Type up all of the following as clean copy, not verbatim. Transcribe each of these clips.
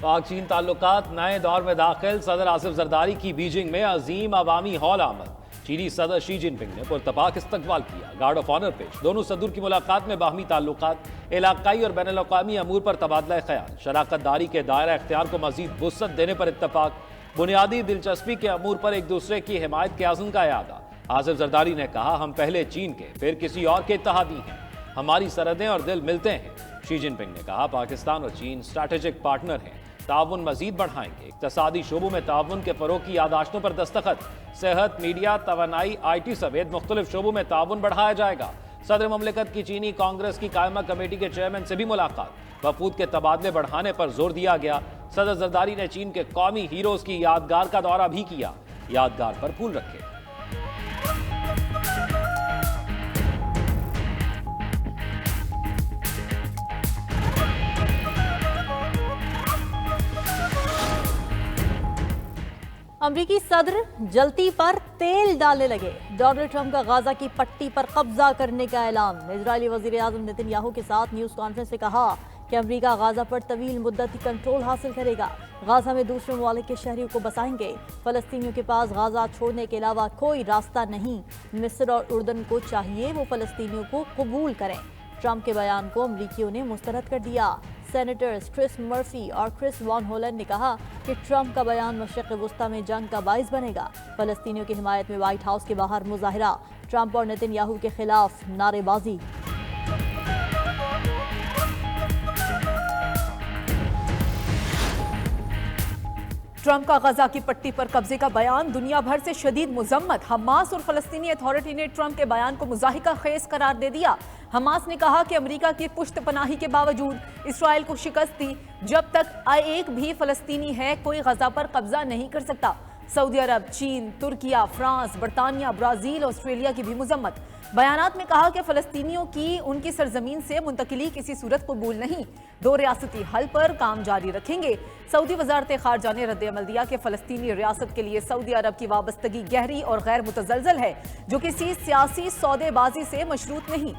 पाक चीन ताल्लुकात नए दौर में दाखिल। सदर आसिफ जरदारी की बीजिंग में अजीम अवामी हॉल आमद। चीनी सदर शी जिनपिंग ने पुरतपाक इस्तकबाल किया, गार्ड ऑफ ऑनर पेश। दोनों सदर की मुलाकात में बाहमी ताल्लुकात, इलाकाई और बैनुल अक़वामी अमूर पर तबादला ख्याल, शराकत दारी के दायरा इख्तियार को मजीद वुसअत देने पर इत्तफाक, बुनियादी दिलचस्पी के अमूर पर एक दूसरे की हिमायत के आज़म का यादा। आसिफ जरदारी ने कहा, हम पहले चीन के फिर किसी और के इत्तेहादी हैं, हमारी सरहदें और दिल मिलते हैं। शी जिनपिंग ने कहा, पाकिस्तान और चीन स्ट्रैटेजिक पार्टनर हैं, ताउन मजीद बढ़ाएंगे। इक़्तिसादी शोबों में ताउन के फरोग की यादाश्तों पर दस्तखत। सेहत, मीडिया, तवानाई, IT समेत मुख्तलिफ शोबों में ताउन बढ़ाया जाएगा। सदर ममलिकत की चीनी कांग्रेस की कायमा कमेटी के चेयरमैन से भी मुलाकात। वफूद के तबादले बढ़ाने पर जोर दिया गया। सदर जरदारी ने चीन के कौमी हीरोज की यादगार का दौरा भी किया, यादगार पर फूल रखे। अमरीकी सदर जलती पर तेल डालने लगे। डोनाल्ड ट्रंप का गाजा की पट्टी पर कब्जा करने का ऐलान। इजरायली वजीर आजम नेतन्याहू के साथ न्यूज़ कॉन्फ्रेंस में कहा कि अमरीका गाजा पर तवील मुद्दती कंट्रोल हासिल करेगा। गाजा में दूसरे मुमालिक के शहरियों को बसाएंगे। फलस्तीनियों के पास गाजा छोड़ने के अलावा कोई रास्ता नहीं। मिस्र और उर्दन को चाहिए वो फलस्तीनियों को कबूल करें। ट्रंप के बयान को अमरीकियों ने मुस्तरद कर दिया। सेनेटर्स क्रिस मर्फी और क्रिस वॉन होलैंड ने कहा कि ट्रंप का बयान मशरिक़ वुस्ता में जंग का बाइस बनेगा। फलस्तीनियों की हिमायत में व्हाइट हाउस के बाहर मुजाहिरा। ट्रंप और नेतन्याहू के खिलाफ नारेबाजी। ट्रंप का गजा की पट्टी पर कब्जे का बयान दुनिया भर से शदीद मुजम्मत। हमास और फलस्तीनी अथॉरिटी ने ट्रंप के बयान को मुज़ाहिका खेज करार दे दिया। हमास ने कहा कि अमेरिका की पुश्त पनाही के बावजूद इसराइल को शिकस्त दी। जब तक एक भी फलस्तीनी है, कोई गजा पर कब्जा नहीं कर सकता। सऊदी अरब, चीन, तुर्किया, फ्रांस, बरतानिया, ब्राजील, ऑस्ट्रेलिया की भी मुजम्मत। बयानात में कहा कि फलस्तीनियों की उनकी सरजमीन से मुंतकिली किसी सूरत कबूल नहीं। 2 रियासती हल पर काम जारी रखेंगे। सऊदी वजारत खारजा ने रद्द-ए-अमल दिया कि फलस्तीनी रियासत के लिए सऊदी अरब की वाबस्तगी गहरी और गैर मुतजलजल है, जो किसी सियासी सौदेबाजी से मशरूत नहीं।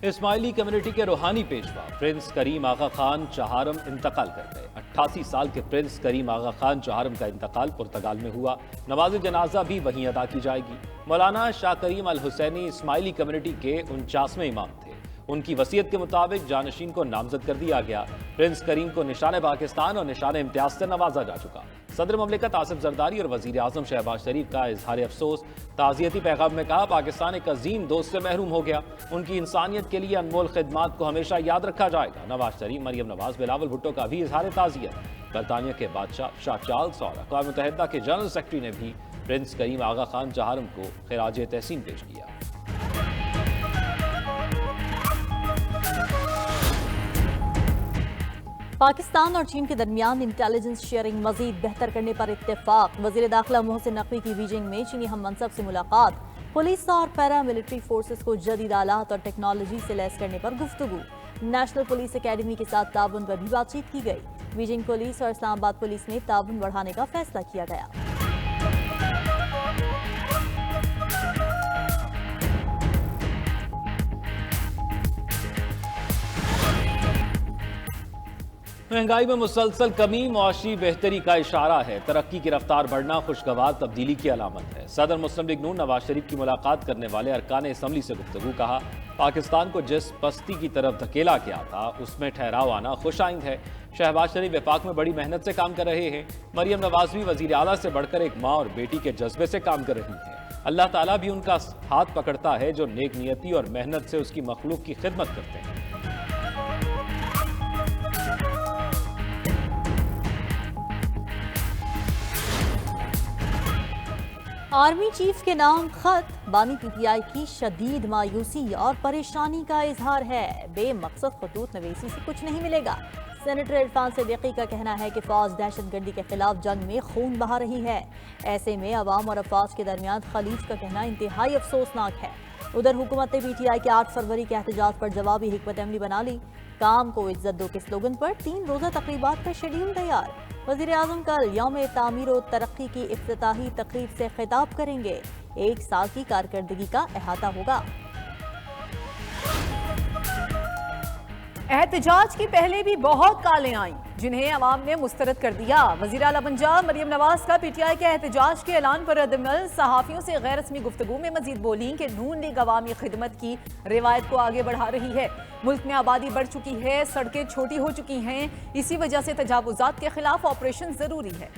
इस्माइली कम्युनिटी के रूहानी पेशवा प्रिंस करीम आगा खान चहारम इंतकाल कर गए। 88 साल के प्रिंस करीम आगा खान चहारम का इंतकाल पुर्तगाल में हुआ। नमाज जनाजा भी वहीं अदा की जाएगी। मौलाना शाह करीम अल हुसैनी इस्माइली कम्युनिटी के 49वें इमाम थे। उनकी वसीयत के मुताबिक जानशीन को नामजद कर दिया गया। प्रिंस करीम को निशान पाकिस्तान और निशान इम्तियाज से नवाजा जा चुका। सदर ममलिकत आसिफ जरदारी और वजीर आजम शहबाज शरीफ का इजहार अफसोस। ताज़ियती पैगाम में कहा, पाकिस्तान एक अजीम दोस्त से महरूम हो गया। उनकी इंसानियत के लिए अनमोल खिदमात को हमेशा याद रखा जाएगा। नवाज शरीफ, मरियम नवाज, बिलावल भुट्टो का भी इजहार ताज़ियत। बरतानिया के बादशाह शाह चार्ल्स और अक़वाम मुत्तहिदा के जनरल सेक्रेटरी ने भी प्रिंस करीम आगा खान चहारम को खिराज तहसीन पेश किया। पाकिस्तान और चीन के दरमियान इंटेलिजेंस शेयरिंग मजीद बेहतर करने पर इत्तेफाक। वजीर दाखिला मोहसिन नकवी की बीजिंग में चीनी हम मनसब से मुलाकात। पुलिस और पैरा मिलिट्री फोर्सेस को जदीद आलात और टेक्नोलॉजी से लैस करने पर गुफ्तगू। नेशनल पुलिस अकेडमी के साथ ताउन पर भी बातचीत की गई। बीजिंग पुलिस और इस्लामाबाद पुलिस में ताउन बढ़ाने का फैसला किया गया। महंगाई में मुसलसल कमी मुआशी बेहतरी का इशारा है। तरक्की की रफ्तार बढ़ना खुशगवार तब्दीली की अलामत है। सदर मुस्लिम लीग नून नवाज शरीफ की मुलाकात करने वाले अरकान असम्बली से गुफ्तगू। कहा, पाकिस्तान को जिस पस्ती की तरफ धकेला गया था उसमें ठहराव आना खुश आइंद है। शहबाज शरीफ वफाक में बड़ी मेहनत से काम कर रहे हैं। मरियम नवाज भी वजीर आला से बढ़कर एक माँ और बेटी के जज्बे से काम कर रही हैं। अल्लाह ताला भी उनका हाथ पकड़ता है जो नेक नियती और मेहनत से उसकी मखलूक की खिदमत करते हैं। आर्मी चीफ के नाम खत बानी PTI की शदीद मायूसी और परेशानी का इजहार है। बेमकसद खतूत नवीसी से कुछ नहीं मिलेगा। सेनेटर इरफान सिद्दीकी का कहना है कि फौज दहशतगर्दी के खिलाफ जंग में खून बहा रही है। ऐसे में अवाम और अफवाज के दरमियान खलीज का कहना इंतहाई अफसोसनाक है। उधर हुकूमत ने PTI के 8 फरवरी के एहतजाज पर जवाबी हिकमत अमली बना ली। काम को इज्जत दो के स्लोगन पर 3 रोजा तकरीबात का शेड्यूल तैयार। वज़ीर आज़म कल यौम तामीर और तरक्की की इफ्तिताही तकरीब से खिताब करेंगे। 1 साल की कारकर्दगी का अहाता होगा। एहतजाज की पहले भी बहुत कालें आईं जिन्हें अवाम ने मुस्तरद कर दिया। वज़ीर आला पंजाब मरियम नवाज का पीटीआई के एहतजाज के ऐलान पर रद्दअमल। सहाफियों से गैर रस्मी गुफ्तगू में मजीद बोली कि नून लीग अवामी खिदमत की रिवायत को आगे बढ़ा रही है। मुल्क में आबादी बढ़ चुकी है, सड़कें छोटी हो चुकी हैं, इसी वजह से तजावुजात के खिलाफ ऑपरेशन जरूरी है।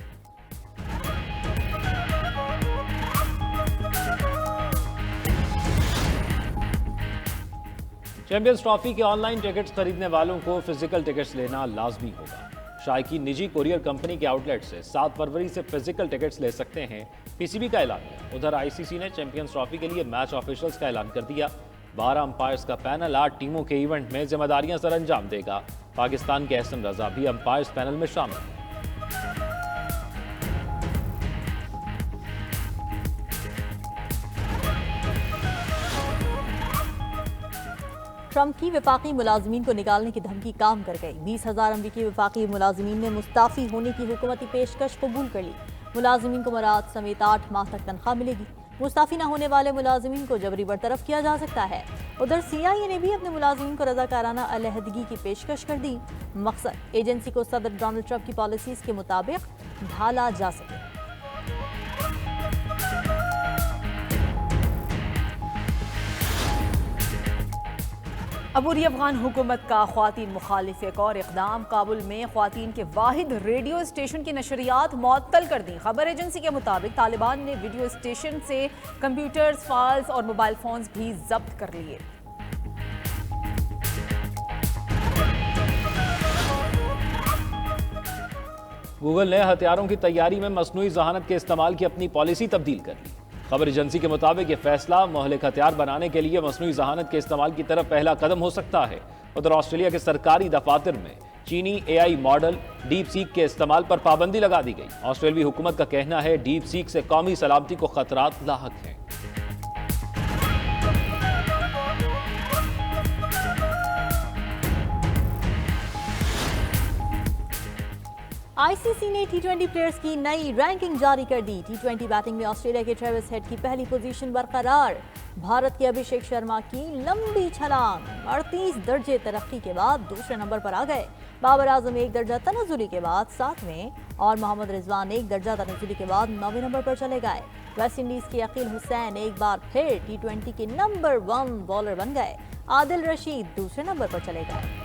चैंपियंस ट्रॉफी के ऑनलाइन टिकट्स खरीदने वालों को फिजिकल टिकट्स लेना लाजमी होगा। शायकीन निजी कोरियर कंपनी के आउटलेट से 7 फरवरी से फिजिकल टिकट्स ले सकते हैं, पीसीबी का ऐलान है। उधर आईसीसी ने चैंपियंस ट्रॉफी के लिए मैच ऑफिशियल्स का ऐलान कर दिया। 12 अंपायर्स का पैनल 8 टीमों के इवेंट में जिम्मेदारियां सर अंजाम देगा। पाकिस्तान के एहसन रजा भी अंपायर्स पैनल में शामिल हैं। ट्रंप की वफाकी मुलाजमीन को निकालने की धमकी काम कर गई। 20,000 अमरीकी वफाकी मुलाजमीन ने मुस्ताफी होने की हुकूमती पेशकश कबूल कर ली। मुलाजमीन को मराद समेत 8 माह तक तनख्वाह मिलेगी। मुस्ताफी न होने वाले मुलाजमीन को जबरी बरतरफ किया जा सकता है। उधर CIA ने भी अपने मुलाजमीन को रजाकाराना अलहदगी की पेशकश कर दी। मकसद एजेंसी को सदर डोनाल्ड ट्रंप की पॉलिसीज के मुताबिक ढाला जा सके। अबूरी अफगान हुकूमत का ख्वातीन मुखालिफ एक और इकदाम। काबुल में ख्वातीन के वाहिद रेडियो स्टेशन की नशरियात मुअत्तल कर दी। खबर एजेंसी के मुताबिक तालिबान ने वीडियो स्टेशन से कंप्यूटर्स, फाइल्स और मोबाइल फोन्स भी जब्त कर लिए। गूगल ने हथियारों की तैयारी में मसनूई जहानत के इस्तेमाल की अपनी पॉलिसी तब्दील कर ली। खबर एजेंसी के मुताबिक ये फैसला मोहलिक हथियार बनाने के लिए मसनूई जहानत के इस्तेमाल की तरफ पहला कदम हो सकता है। उधर ऑस्ट्रेलिया के सरकारी दफातर में चीनी AI मॉडल डीप सीक के इस्तेमाल पर पाबंदी लगा दी गई। ऑस्ट्रेलियाई हुकूमत का कहना है डीप सीक से कौमी सलामती को खतरात लाहक हैं। ICC ने T20 प्लेयर्स की नई रैंकिंग जारी कर दी। T20 बैटिंग में ऑस्ट्रेलिया के ट्रेविस हेड की पहली पोजीशन बरकरार। भारत के अभिषेक शर्मा की लंबी छलांग 38 दर्जे तरक्की के बाद दूसरे नंबर पर आ गए। बाबर आजम 1 दर्जा तनज़ुली के बाद 7वें और मोहम्मद रिजवान 1 दर्जा तनज़ुली के बाद 9वें नंबर पर चले गए। वेस्ट इंडीज के अकील हुसैन एक बार फिर T20 के नंबर 1 बॉलर बन गए। आदिल रशीद दूसरे नंबर पर चले गए।